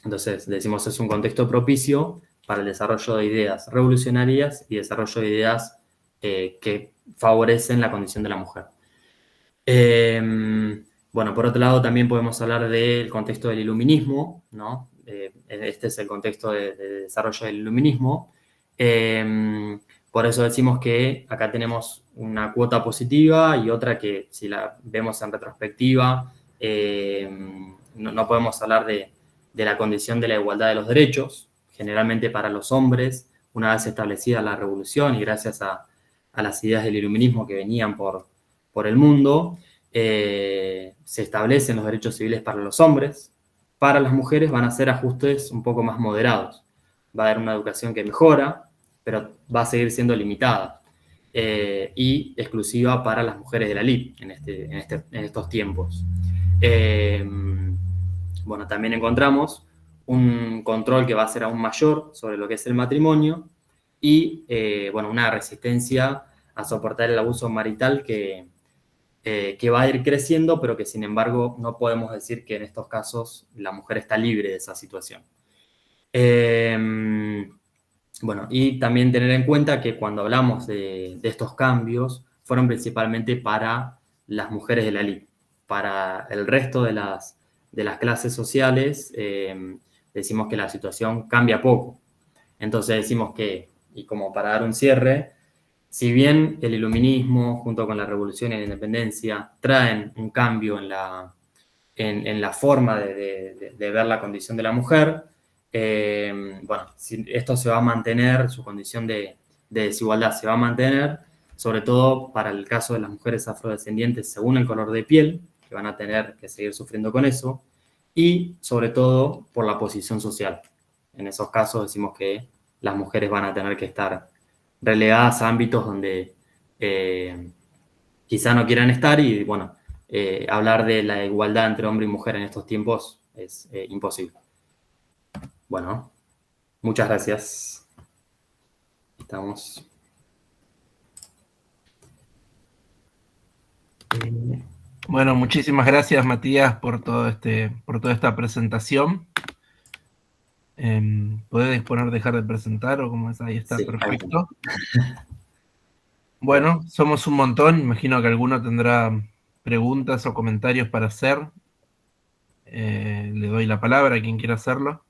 [SPEAKER 2] Entonces, decimos, es un contexto propicio para el desarrollo de ideas revolucionarias y desarrollo de ideas que favorecen la condición de la mujer. Bueno, por otro lado, también podemos hablar del contexto del iluminismo, ¿no? Este es el contexto de desarrollo del iluminismo. Por eso decimos que acá tenemos una cuota positiva y otra que, si la vemos en retrospectiva, no podemos hablar de la condición de la igualdad de los derechos. Generalmente para los hombres, una vez establecida la revolución y gracias a las ideas del iluminismo que venían por el mundo, se establecen los derechos civiles para los hombres. Para las mujeres van a ser ajustes un poco más moderados. Va a haber una educación que mejora, pero va a seguir siendo limitada y exclusiva para las mujeres de la elite en estos tiempos. Bueno, también encontramos un control que va a ser aún mayor sobre lo que es el matrimonio y, bueno, una resistencia a soportar el abuso marital que va a ir creciendo, pero que sin embargo no podemos decir que en estos casos la mujer está libre de esa situación. Bueno, y también tener en cuenta que cuando hablamos de estos cambios, fueron principalmente para las mujeres de la elite. Para el resto de las clases sociales, decimos que la situación cambia poco. Entonces decimos que, y como para dar un cierre, si bien el iluminismo, junto con la revolución y la independencia, traen un cambio en la forma de ver la condición de la mujer, bueno, si esto se va a mantener, su condición de desigualdad se va a mantener, sobre todo para el caso de las mujeres afrodescendientes según el color de piel, que van a tener que seguir sufriendo con eso, y sobre todo por la posición social. En esos casos decimos que las mujeres van a tener que estar relegadas a ámbitos donde quizá no quieran estar y, bueno, hablar de la igualdad entre hombre y mujer en estos tiempos es imposible. Bueno, muchas gracias. Estamos.
[SPEAKER 1] Bueno, muchísimas gracias, Matías, por toda esta presentación. ¿Puedes dejar de presentar o cómo es? Ahí está, sí, perfecto. Ahí. Bueno, somos un montón, imagino que alguno tendrá preguntas o comentarios para hacer, le doy la palabra a quien quiera hacerlo.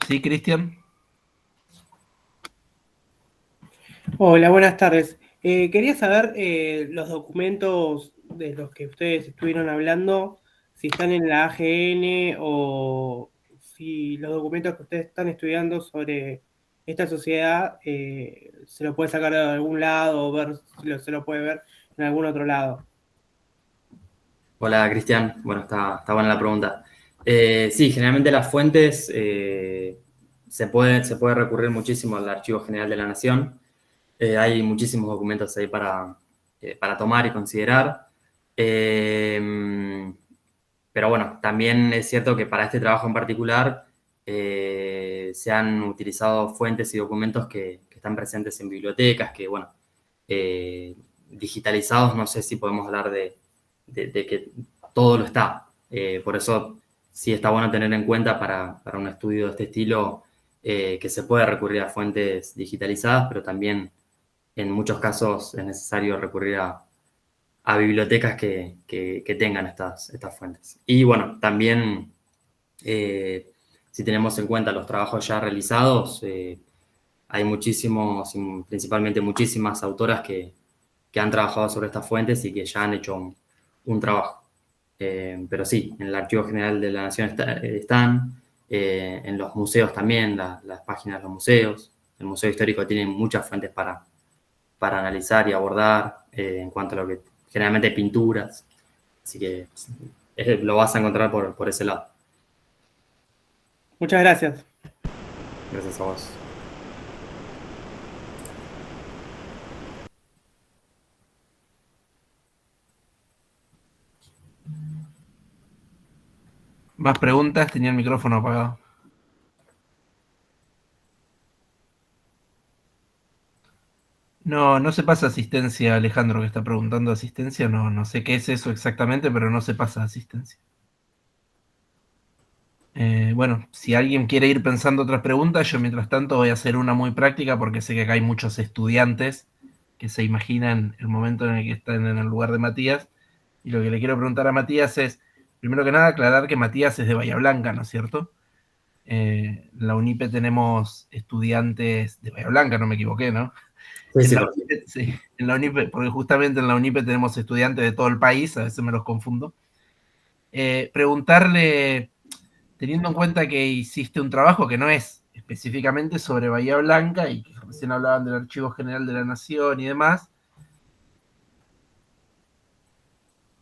[SPEAKER 1] Sí, Cristian.
[SPEAKER 3] Hola, buenas tardes. Quería saber los documentos de los que ustedes estuvieron hablando, si están en la AGN o si los documentos que ustedes están estudiando sobre esta sociedad se lo puede sacar de algún lado o ver si se lo puede ver en algún otro lado.
[SPEAKER 2] Hola, Cristian. Bueno, está buena la pregunta. Sí, generalmente las fuentes se puede recurrir muchísimo al Archivo General de la Nación. Hay muchísimos documentos ahí para tomar y considerar. Pero bueno, también es cierto que para este trabajo en particular se han utilizado fuentes y documentos que están presentes en bibliotecas, que bueno, digitalizados, no sé si podemos hablar de que todo lo está. Por eso sí está bueno tener en cuenta para un estudio de este estilo que se puede recurrir a fuentes digitalizadas, pero también en muchos casos es necesario recurrir a bibliotecas que tengan estas fuentes. Y bueno, también si tenemos en cuenta los trabajos ya realizados, hay muchísimos, principalmente muchísimas autoras que han trabajado sobre estas fuentes y que ya han hecho un trabajo. Pero sí, en el Archivo General de la Nación están, en los museos también, las páginas de los museos. El Museo Histórico tiene muchas fuentes para analizar y abordar en cuanto a lo que generalmente pinturas. Así que lo vas a encontrar por ese lado.
[SPEAKER 3] Muchas gracias.
[SPEAKER 2] Gracias a vos.
[SPEAKER 1] Más preguntas, tenía el micrófono apagado. No, no se pasa asistencia, Alejandro, que está preguntando asistencia. No, no sé qué es eso exactamente, pero no se pasa asistencia. Bueno, si alguien quiere ir pensando otras preguntas, yo mientras tanto voy a hacer una muy práctica porque sé que acá hay muchos estudiantes que se imaginan el momento en el que están en el lugar de Matías. Y lo que le quiero preguntar a Matías es, primero que nada, aclarar que Matías es de Bahía Blanca, ¿no es cierto? En la UNIPE tenemos estudiantes de Bahía Blanca, no me equivoqué, ¿no?
[SPEAKER 2] Sí,
[SPEAKER 1] En
[SPEAKER 2] sí,
[SPEAKER 1] la
[SPEAKER 2] por
[SPEAKER 1] UNIPE, sí, en la UNIPE, porque justamente en la UNIPE tenemos estudiantes de todo el país, a veces me los confundo. Preguntarle, teniendo en cuenta que hiciste un trabajo que no es específicamente sobre Bahía Blanca y que recién hablaban del Archivo General de la Nación y demás,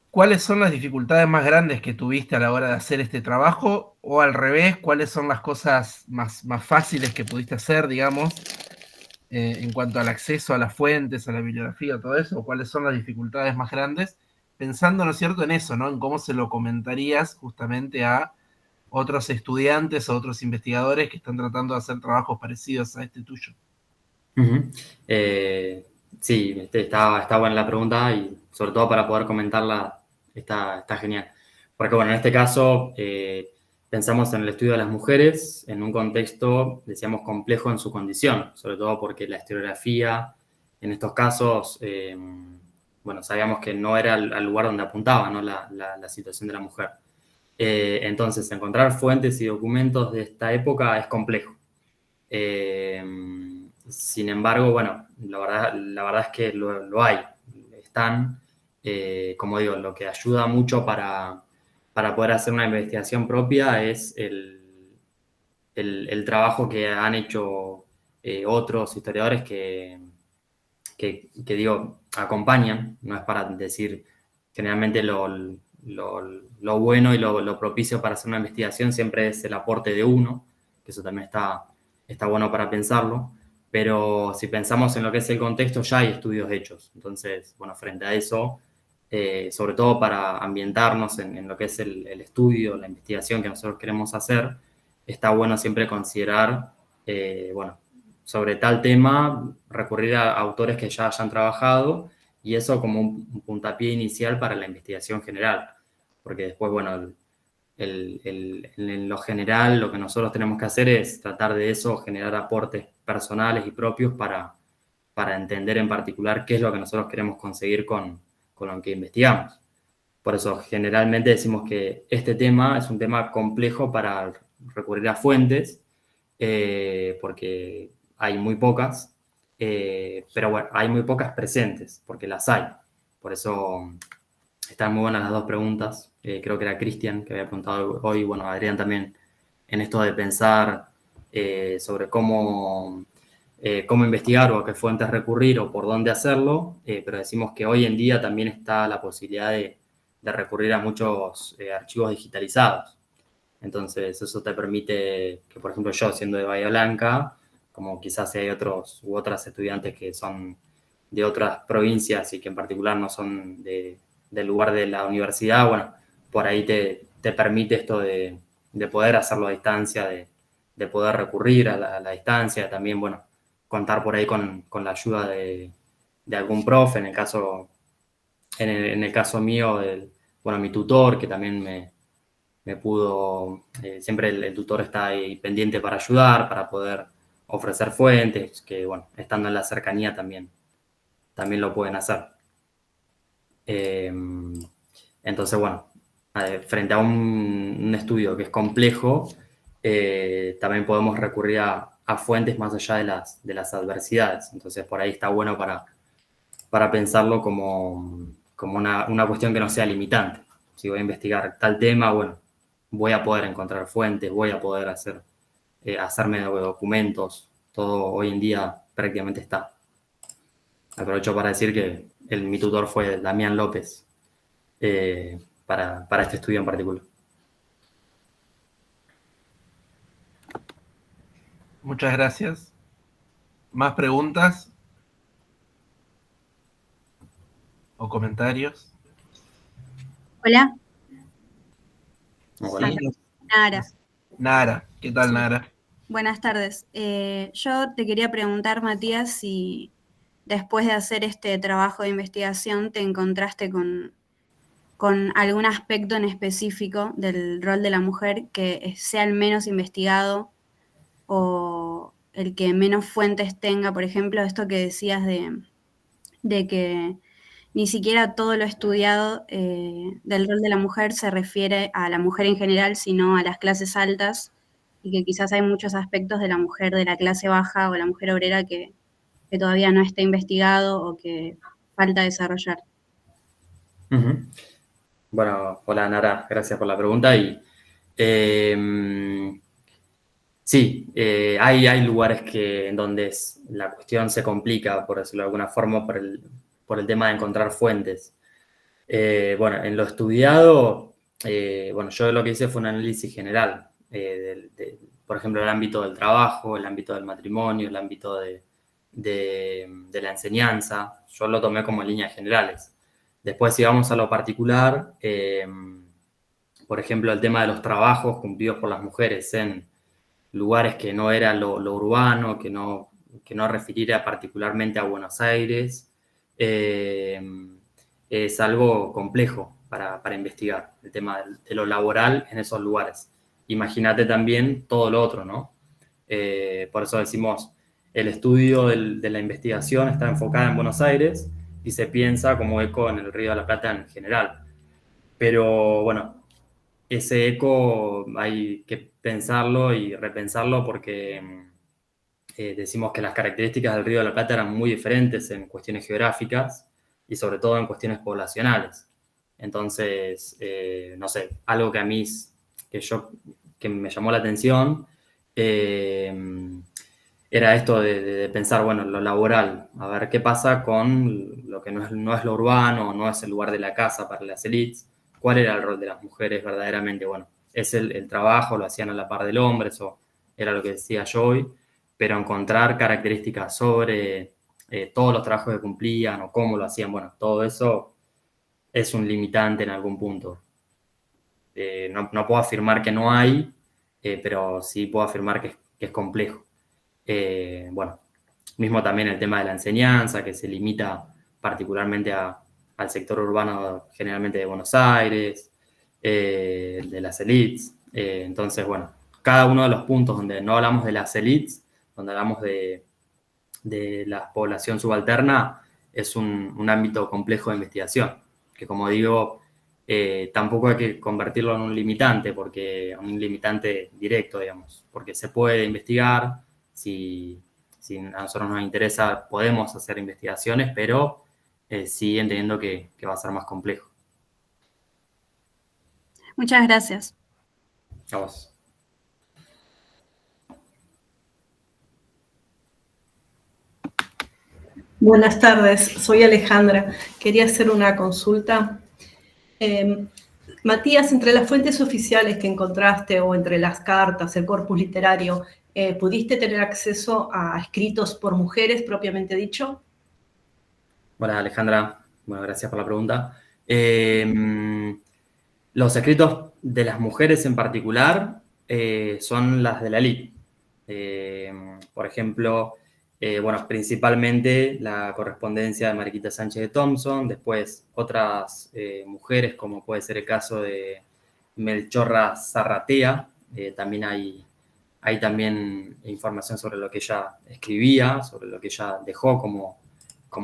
[SPEAKER 1] ¿cuáles son las dificultades más grandes que tuviste a la hora de hacer este trabajo? O al revés, ¿cuáles son las cosas más fáciles que pudiste hacer, digamos, en cuanto al acceso a las fuentes, a la bibliografía, todo eso? ¿Cuáles son las dificultades más grandes? Pensando, ¿no es cierto?, en eso, ¿no? En cómo se lo comentarías justamente a otros estudiantes o otros investigadores que están tratando de hacer trabajos parecidos a este tuyo.
[SPEAKER 2] Uh-huh. Sí, está buena la pregunta y sobre todo para poder comentarla está genial. Porque bueno, en este caso pensamos en el estudio de las mujeres en un contexto, decíamos, complejo en su condición, sobre todo porque la historiografía en estos casos, bueno, sabíamos que no era al lugar donde apuntaba, ¿no? La situación de la mujer. Entonces, encontrar fuentes y documentos de esta época es complejo. Sin embargo, bueno, la verdad es que lo hay. Están, como digo, lo que ayuda mucho para poder hacer una investigación propia es el trabajo que han hecho otros historiadores que digo, acompañan, no es para decir generalmente lo bueno y lo propicio para hacer una investigación siempre es el aporte de uno, que eso también está bueno para pensarlo, pero si pensamos en lo que es el contexto, ya hay estudios hechos. Entonces, bueno, frente a eso, sobre todo para ambientarnos en lo que es el estudio, la investigación que nosotros queremos hacer, está bueno siempre considerar, bueno, sobre tal tema, recurrir a autores que ya hayan trabajado y eso como un puntapié inicial para la investigación general. Porque después, bueno, en lo general lo que nosotros tenemos que hacer es tratar de eso, generar aportes personales y propios para entender en particular qué es lo que nosotros queremos conseguir con lo que investigamos. Por eso generalmente decimos que este tema es un tema complejo para recurrir a fuentes, porque hay muy pocas, pero bueno, hay muy pocas presentes, porque las hay. Por eso están muy buenas las dos preguntas. Creo que era Cristian que había preguntado hoy, bueno, Adrián también, en esto de pensar sobre cómo investigar o a qué fuentes recurrir o por dónde hacerlo, pero decimos que hoy en día también está la posibilidad de recurrir a muchos archivos digitalizados. Entonces, eso te permite que, por ejemplo, yo siendo de Bahía Blanca, como quizás hay otros u otras estudiantes que son de otras provincias y que en particular no son del lugar de la universidad, bueno, por ahí te permite esto de poder hacerlo a distancia, de poder recurrir a la distancia, también, bueno, contar por ahí con la ayuda de algún profe, en el caso mío, bueno, mi tutor, que también me pudo, siempre el tutor está ahí pendiente para ayudar, para poder ofrecer fuentes, que bueno, estando en la cercanía también lo pueden hacer. Entonces, bueno, frente a un estudio que es complejo, también podemos recurrir a fuentes más allá de las adversidades. Entonces, por ahí está bueno para pensarlo como una cuestión que no sea limitante. Si voy a investigar tal tema, bueno, voy a poder encontrar fuentes, voy a poder hacerme documentos, todo hoy en día prácticamente está. Aprovecho para decir que mi tutor fue Damián López, para este estudio en particular.
[SPEAKER 1] Muchas gracias. ¿Más preguntas o comentarios?
[SPEAKER 4] Hola.
[SPEAKER 2] Hola.
[SPEAKER 1] Sí.
[SPEAKER 4] Nara.
[SPEAKER 1] Nara, ¿qué tal,
[SPEAKER 4] Sí.
[SPEAKER 1] Nara?
[SPEAKER 4] Buenas tardes. Yo te quería preguntar, Matías, si después de hacer este trabajo de investigación te encontraste con algún aspecto en específico del rol de la mujer que sea el menos investigado o el que menos fuentes tenga. Por ejemplo, esto que decías de que ni siquiera todo lo estudiado del rol de la mujer se refiere a la mujer en general, sino a las clases altas, y que quizás hay muchos aspectos de la mujer de la clase baja o la mujer obrera que todavía no está investigado o que falta desarrollar.
[SPEAKER 2] Uh-huh. Bueno, hola Nara, gracias por la pregunta. Y sí, hay lugares en donde la cuestión se complica, por decirlo de alguna forma, por el tema de encontrar fuentes. Bueno, en lo estudiado, bueno, yo lo que hice fue un análisis general, por ejemplo, el ámbito del trabajo, el ámbito del matrimonio, el ámbito de la enseñanza. Yo lo tomé como líneas generales. Después, si vamos a lo particular, por ejemplo, el tema de los trabajos cumplidos por las mujeres en lugares que no era lo urbano, que no refiriera particularmente a Buenos Aires, es algo complejo para investigar, el tema de lo laboral en esos lugares. Imagínate también todo lo otro, ¿no? Por eso decimos, el estudio de la investigación está enfocada en Buenos Aires y se piensa como eco en el Río de la Plata en general. Pero bueno, ese eco hay que pensarlo y repensarlo porque decimos que las características del Río de la Plata eran muy diferentes en cuestiones geográficas y sobre todo en cuestiones poblacionales. Entonces, no sé, algo que a mí, que me llamó la atención, era esto de pensar, bueno, lo laboral, a ver qué pasa con lo que no es lo urbano, no es el lugar de la casa para las élites. ¿Cuál era el rol de las mujeres verdaderamente? Bueno, es el trabajo, lo hacían a la par del hombre, eso era lo que decía yo hoy, pero encontrar características sobre todos los trabajos que cumplían o cómo lo hacían, bueno, todo eso es un limitante en algún punto. No puedo afirmar que no hay, pero sí puedo afirmar que es complejo. Bueno, mismo también el tema de la enseñanza, que se limita particularmente al sector urbano, generalmente de Buenos Aires, de las élites. Entonces, bueno, cada uno de los puntos donde no hablamos de las élites, donde hablamos de la población subalterna, es un ámbito complejo de investigación, que como digo, tampoco hay que convertirlo en un limitante, un limitante directo, digamos, porque se puede investigar, si a nosotros nos interesa podemos hacer investigaciones, pero sí entendiendo que va a ser más complejo.
[SPEAKER 4] Muchas gracias.
[SPEAKER 2] A vos.
[SPEAKER 5] Buenas tardes, soy Alejandra. Quería hacer una consulta. Matías, entre las fuentes oficiales que encontraste o entre las cartas, el corpus literario, ¿pudiste tener acceso a escritos por mujeres propiamente dicho?
[SPEAKER 2] Hola Alejandra, bueno, gracias por la pregunta. Los escritos de las mujeres en particular son las de la elite. Por ejemplo, bueno, principalmente la correspondencia de Mariquita Sánchez de Thompson, después otras mujeres, como puede ser el caso de Melchorra Zarratea, también hay también información sobre lo que ella escribía, sobre lo que ella dejó como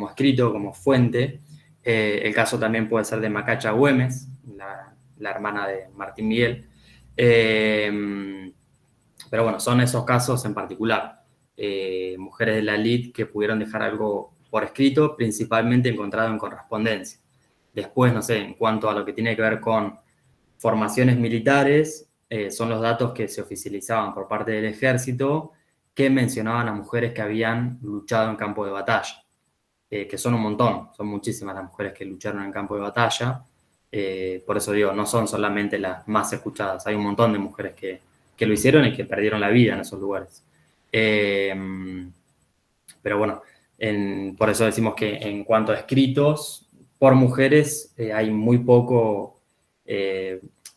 [SPEAKER 2] escrito, como fuente. El caso también puede ser de Macacha Güemes, la hermana de Martín Miguel. Pero bueno, son esos casos en particular. Mujeres de la elite que pudieron dejar algo por escrito, principalmente encontrado en correspondencia. Después, no sé, en cuanto a lo que tiene que ver con formaciones militares, son los datos que se oficializaban por parte del ejército que mencionaban a mujeres que habían luchado en campo de batalla, que son un montón, son muchísimas las mujeres que lucharon en campo de batalla. Por eso digo, no son solamente las más escuchadas, hay un montón de mujeres que lo hicieron y que perdieron la vida en esos lugares. Pero bueno, por eso decimos que en cuanto a escritos por mujeres, hay muy poco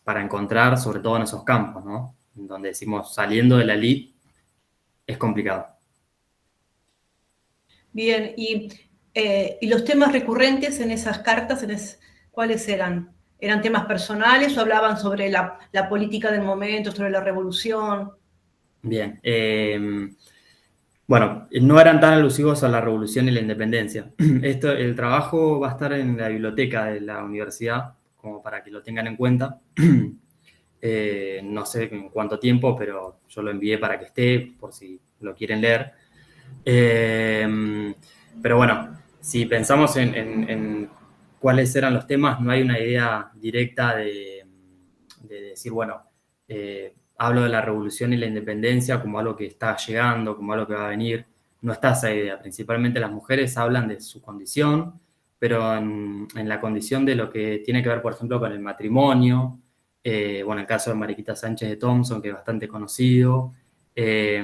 [SPEAKER 2] para encontrar, sobre todo en esos campos, ¿no? Donde decimos, saliendo de la elite, es complicado.
[SPEAKER 5] Bien, y los temas recurrentes en esas cartas, ¿cuáles eran? ¿Eran temas personales o hablaban sobre la política del momento, sobre la revolución?
[SPEAKER 2] Bien. Bueno, no eran tan alusivos a la revolución y la independencia. El trabajo va a estar en la biblioteca de la universidad, como para que lo tengan en cuenta. No sé en cuánto tiempo, pero yo lo envié para que esté, por si lo quieren leer. Pero bueno, si pensamos en cuáles eran los temas, no hay una idea directa de decir, bueno, hablo de la revolución y la independencia como algo que está llegando, como algo que va a venir. No está esa idea. Principalmente las mujeres hablan de su condición, pero en la condición de lo que tiene que ver, por ejemplo, con el matrimonio. Bueno, el caso de Mariquita Sánchez de Thompson, que es bastante conocido, que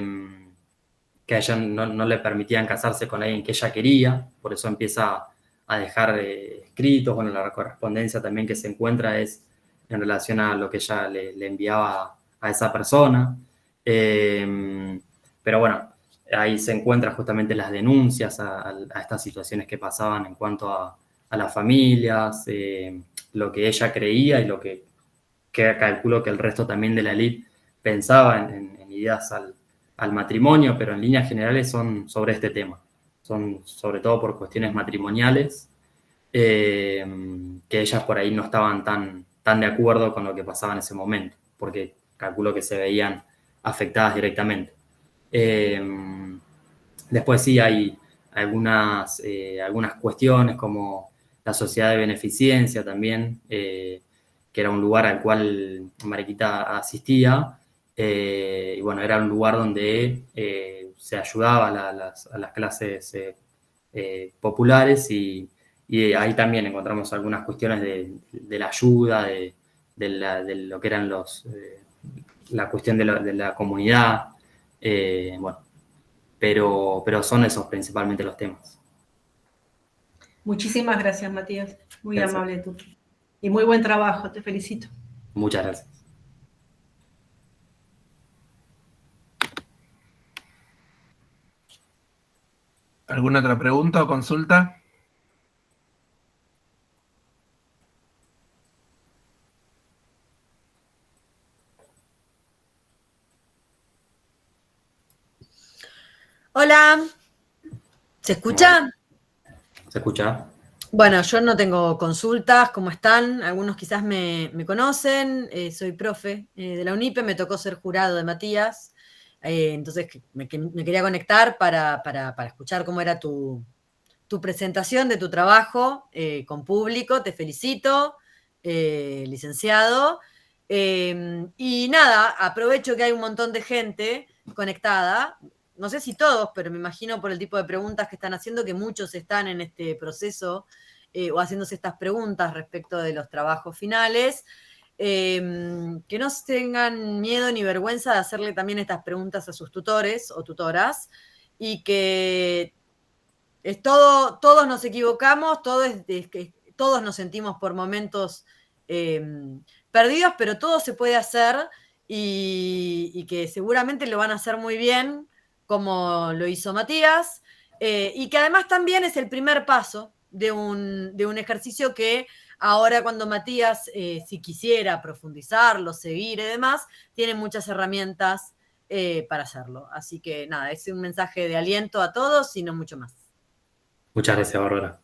[SPEAKER 2] a ella no le permitían casarse con alguien que ella quería, por eso empieza a dejar escritos. Bueno, la correspondencia también que se encuentra es en relación a lo que ella le enviaba a esa persona. Pero bueno, ahí se encuentran justamente las denuncias a estas situaciones que pasaban en cuanto a las familias, lo que ella creía y lo que calculo que el resto también de la elite pensaba en ideas al matrimonio, pero en líneas generales son sobre este tema. Son sobre todo por cuestiones matrimoniales, que ellas por ahí no estaban tan de acuerdo con lo que pasaba en ese momento, porque calculo que se veían afectadas directamente. Después sí hay algunas cuestiones como la sociedad de beneficencia también, que era un lugar al cual Mariquita asistía, y bueno, era un lugar donde se ayudaba a las clases populares, y ahí también encontramos algunas cuestiones de la ayuda, de lo que eran la cuestión de la comunidad, bueno, pero son esos principalmente los temas.
[SPEAKER 5] Muchísimas gracias, Matías. Muy
[SPEAKER 2] Gracias.
[SPEAKER 5] amable tú. Y muy buen trabajo, te felicito.
[SPEAKER 2] Muchas gracias.
[SPEAKER 1] ¿Alguna otra pregunta o consulta?
[SPEAKER 6] Hola, ¿se escucha?
[SPEAKER 2] ¿Se escucha?
[SPEAKER 6] Bueno, yo no tengo consultas, ¿cómo están? Algunos quizás me conocen, soy profe de la UNIPE, me tocó ser jurado de Matías, entonces me quería conectar para escuchar cómo era tu presentación de tu trabajo con público, te felicito, licenciado. Y nada, aprovecho que hay un montón de gente conectada, no sé si todos, pero me imagino por el tipo de preguntas que están haciendo que muchos están en este proceso o haciéndose estas preguntas respecto de los trabajos finales. Que no tengan miedo ni vergüenza de hacerle también estas preguntas a sus tutores o tutoras y que todos nos equivocamos, todos nos sentimos por momentos perdidos, pero todo se puede hacer y que seguramente lo van a hacer muy bien, como lo hizo Matías, y que además también es el primer paso de un ejercicio que ahora cuando Matías, si quisiera profundizarlo, seguir y demás, tiene muchas herramientas para hacerlo. Así que nada, es un mensaje de aliento a todos y no mucho más.
[SPEAKER 2] Muchas gracias, Bárbara.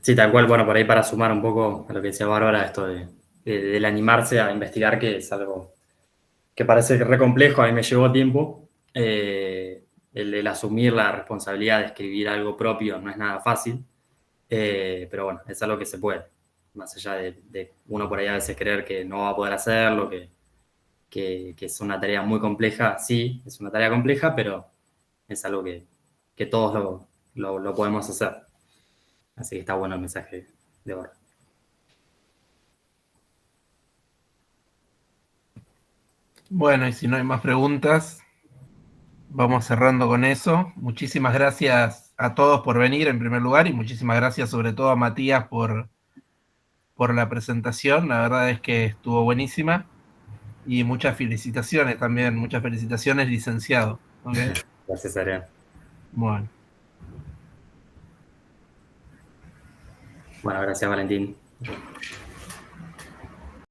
[SPEAKER 2] Sí, tal cual, bueno, por ahí para sumar un poco a lo que decía Bárbara, esto del animarse a investigar, que es algo que parece re complejo, a mí me llevó tiempo. El asumir la responsabilidad de escribir algo propio no es nada fácil, pero bueno, es algo que se puede, más allá de uno por ahí a veces creer que no va a poder hacerlo, que es una tarea muy compleja. Sí, es una tarea compleja, pero es algo que todos lo podemos hacer. Así que está bueno el mensaje de ahora.
[SPEAKER 1] Bueno, y si no hay más preguntas, vamos cerrando con eso. Muchísimas gracias a todos por venir en primer lugar y muchísimas gracias sobre todo a Matías por la presentación. La verdad es que estuvo buenísima y muchas felicitaciones también, muchas felicitaciones, licenciado. ¿Okay?
[SPEAKER 2] Gracias, Adrián.
[SPEAKER 1] Bueno.
[SPEAKER 2] Bueno, gracias, Valentín.